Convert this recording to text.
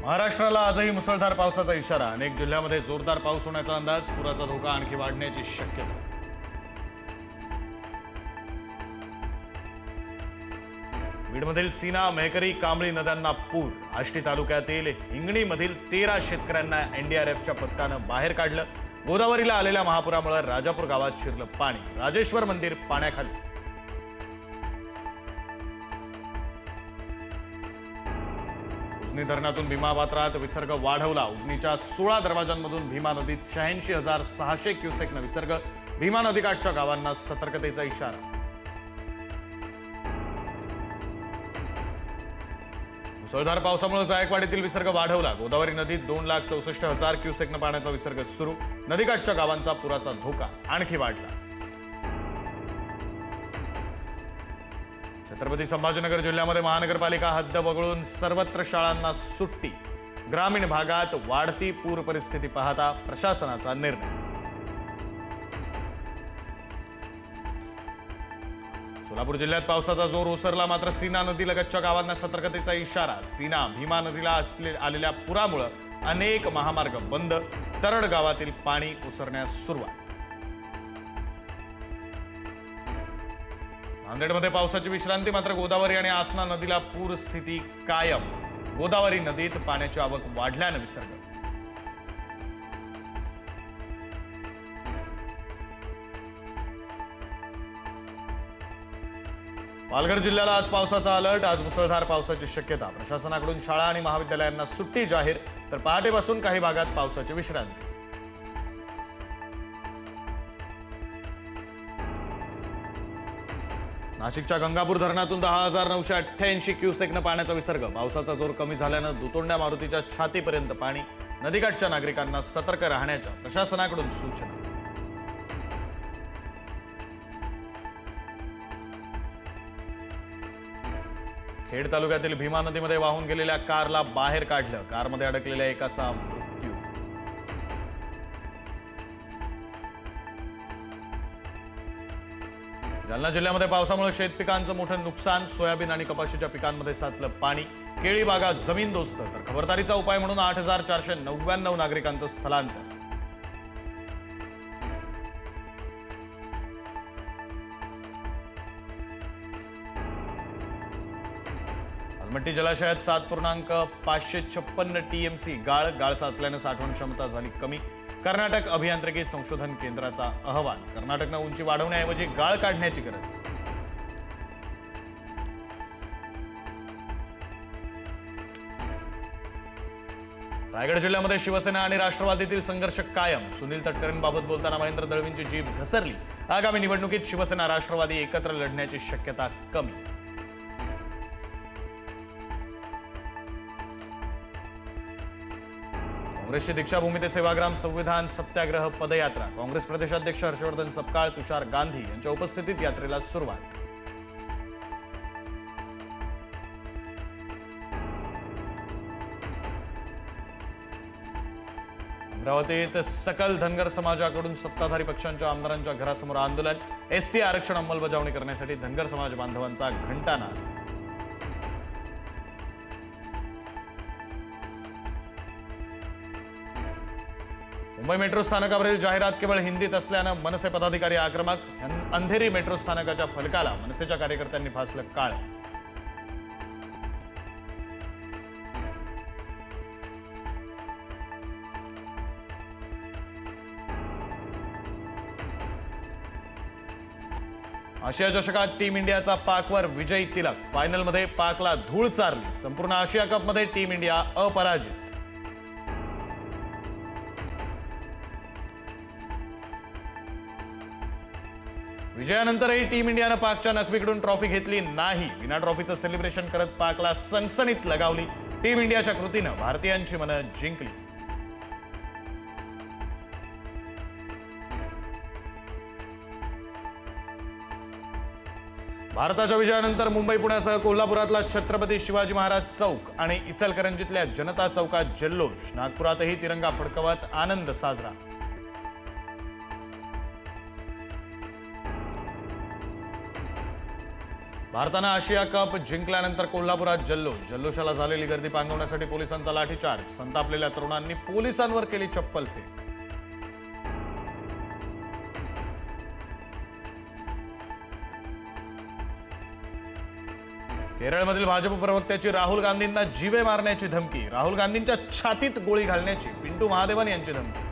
महाराष्ट्राला आजही मुसळधार पावसाचा इशारा. अनेक जिल्ह्यांमध्ये जोरदार पाऊस होण्याचा अंदाज. पुराचा धोका आणखी वाढण्याची शक्यता. बीडमधील सीना, मेहकरी, कांबळी नद्यांना पूर. आष्टी तालुक्यातील हिंगणीमधील 13 शेतकऱ्यांना एनडीआरएफच्या पथकानं बाहेर काढलं. गोदावरीला आलेल्या महापुरामुळे राजापूर गावात शिरलं पाणी. राजेश्वर मंदिर पाण्याखाली. उजनी धरणातून भीमा पात्रात विसर्ग वाढवला. उजनीच्या 16 दरवाजांमधून भीमा नदीत 86,600 क्युसेकनं विसर्ग. भीमा नदीकाठच्या गावांना सतर्कतेचा इशारा. मुसळधार पावसामुळे जायकवाडीतील विसर्ग वाढवला. गोदावरी नदीत 2,64,000 क्युसेकनं पाण्याचा विसर्ग सुरू. नदीकाठच्या गावांचा पुराचा धोका आणखी वाढला. छत्रपती संभाजीनगर जिल्ह्यामध्ये महानगरपालिका हद्द वगळून सर्वत्र शाळांना सुट्टी. ग्रामीण भागात वाढती पूर परिस्थिती पाहता प्रशासनाचा निर्णय. सोलापूर जिल्ह्यात पावसाचा जोर ओसरला. मात्र सीना नदीलगतच्या गावांना सतर्कतेचा इशारा. सीना, भीमा नदीला आलेल्या पुरामुळे अनेक महामार्ग बंद. तरड गावातील पाणी ओसरण्यास सुरुवात. नांदेडमध्ये पावसाची विश्रांती. मात्र गोदावरी आणि आसना नदीला पूर स्थिती कायम. गोदावरी नदीत पाण्याची आवक वाढल्यानं विसर्ग. पालघर जिल्ह्याला आज पावसाचा अलर्ट. आज मुसळधार पावसाची शक्यता. प्रशासनाकडून शाळा आणि महाविद्यालयांना सुट्टी जाहीर. तर पहाटेपासून काही भागात पावसाची विश्रांती. नाशिकच्या गंगापूर धरणातून 10,988 क्युसेकनं पाण्याचा विसर्ग. पावसाचा जोर कमी झाल्यानं दुतोंड्या मारुतीच्या छातीपर्यंत पाणी. नदीकाठच्या नागरिकांना सतर्क राहण्याच्या प्रशासनाकडून सूचना. खेड तालुक्यातील भीमा नदीमध्ये वाहून गेलेल्या कारला बाहेर काढलं. कारमध्ये अडकलेल्या एकाचा मृत्यू. जालना जिल्ह्यामध्ये पावसामुळे शेतपिकांचं मोठं नुकसान. सोयाबीन आणि कपाशीच्या पिकांमध्ये साचलं पाणी. केळी बागात जमीनदोस्त. तर खबरदारीचा उपाय म्हणून 8,499 नागरिकांचं स्थलांतर. अलमट्टी जलाशयात 7.556 टीएमसी गाळ साचल्यानं साठवण क्षमता झाली कमी. कर्नाटक अभियांत्रिकी संशोधन केंद्राचा अहवाल. कर्नाटकनं उंची वाढवण्याऐवजी गाळ काढण्याची गरज. रायगड जिल्ह्यामध्ये शिवसेना आणि राष्ट्रवादीतील संघर्ष कायम. सुनील तटकरेंबाबत बोलताना महेंद्र दळवींची जीभ घसरली. आगामी निवडणुकीत शिवसेना राष्ट्रवादी एकत्र लढण्याची शक्यता कमी. काँग्रेसची दीक्षाभूमी ते सेवाग्राम संविधान सत्याग्रह पदयात्रा. काँग्रेस प्रदेशाध्यक्ष हर्षवर्धन सपकाळ, तुषार गांधी यांच्या उपस्थितीत यात्रेला सुरुवात. अमरावतीत सकल धनगर समाजाकडून सत्ताधारी पक्षांच्या आमदारांच्या घरासमोर आंदोलन. एसटी आरक्षण अंमलबजावणी करण्यासाठी धनगर समाज बांधवांचा घंटानाद. मुंबई मेट्रो स्थानकावरील जाहिरात केवळ हिंदीत असल्यानं मनसे पदाधिकारी आक्रमक. अंधेरी मेट्रो स्थानकाच्या फलकाला मनसेच्या कार्यकर्त्यांनी फासलं काळ. आशिया चषकात टीम इंडियाचा पाकवर विजयी तिलक. फायनलमध्ये पाकला धूळ चारली. संपूर्ण आशिया कपमध्ये टीम इंडिया अपराजित. विजयानंतरही टीम इंडियानं पाकच्या नखवीकडून ट्रॉफी घेतली नाही. विना ट्रॉफीचं सेलिब्रेशन करत पाकला सनसनीत लगावली. टीम इंडियाच्या कृतीनं भारतीयांची मनं जिंकली. भारताच्या विजयानंतर मुंबई, पुण्यासह कोल्हापुरातला छत्रपती शिवाजी महाराज चौक आणि इचलकरंजीतल्या जनता चौकात जल्लोष. नागपुरातही तिरंगा फडकवत आनंद साजरा. भारतानं आशिया कप जिंकल्यानंतर कोल्हापुरात जल्लोषाला झालेली गर्दी पांगवण्यासाठी पोलिसांचा लाठीचार्ज. संतापलेल्या तरुणांनी पोलिसांवर केली चप्पल फेक. केरळमधील भाजप प्रवक्त्याची राहुल गांधींना जीवे मारण्याची धमकी. राहुल गांधींच्या छातीत गोळी घालण्याची पिंटू महादेवन यांची धमकी.